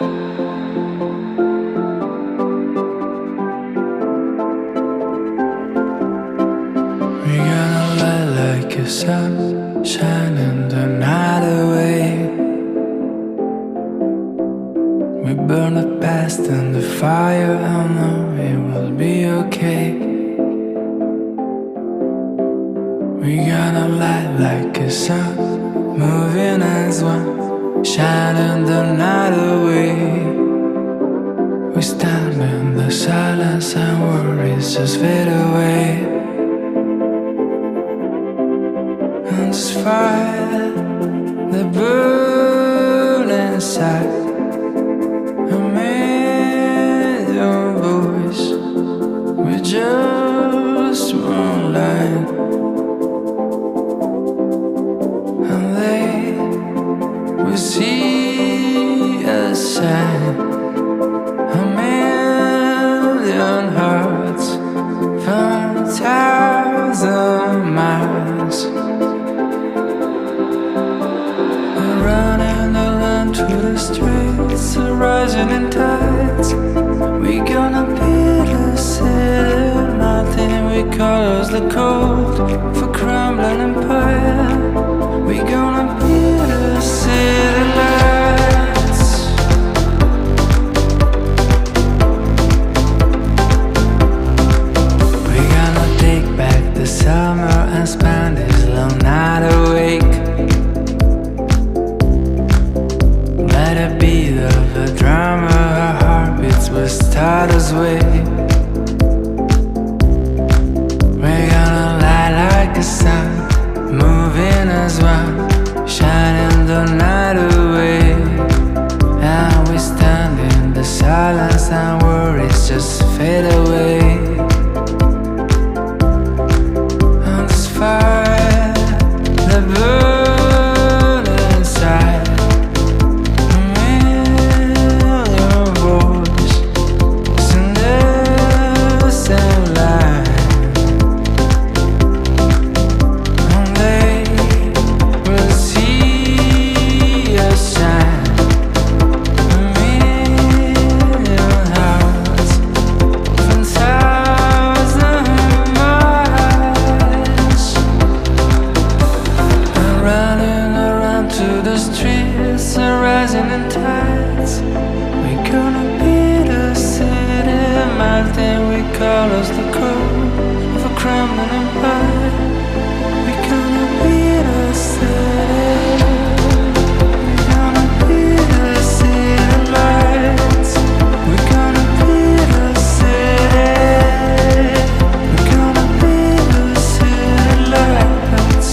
We're gonna light like a sun, shining the night away. We burn the past and the fire, I know it will be okay. We're gonna light like a sun, moving as one, shining the night away. We stand in the silence and worries just fade away. And this fire that burns inside, a million voices with just one line, and they will see us shine. A million hearts from 1,000 miles. We're running around through the streets, rising in tides. We're gonna build a city, nothing we call us the cold for crumbling empire. We're gonna build a city lights. We're gonna take back the summer and spend this long night awake. Let it be the drama, our heartbeats will start us way. We're gonna light like a sun, moving as one, shining the night away. And we stand in the silence and worries just fade away. And this fire that burns inside, a million voices in the same line, and they will see us shine. A million hearts from 1,000 miles. And running around to the streets and rising in tides. We're gonna build a city, mountain we call us the core of a crumbling empire. We're gonna build a city. We're gonna build a city lights. We're gonna build a city. We're gonna build a city lights.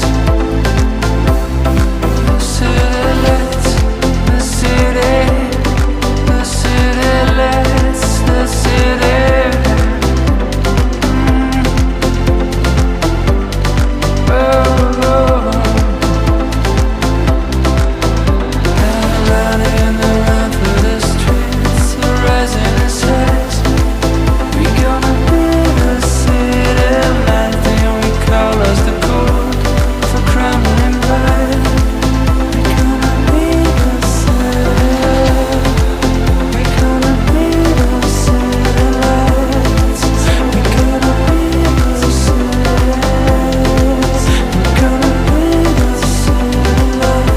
The city lights, the city, the city lights, the city. Oh, oh. And running around through the streets, rising in sights. We're gonna build a city, nothing we call us the cold for crumbling empire. We're gonna build a city. We're gonna build a city lights. We're gonna build a city. We're gonna build a city lights.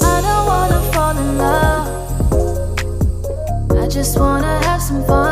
I don't wanna fall in love. I just wanna have some fun.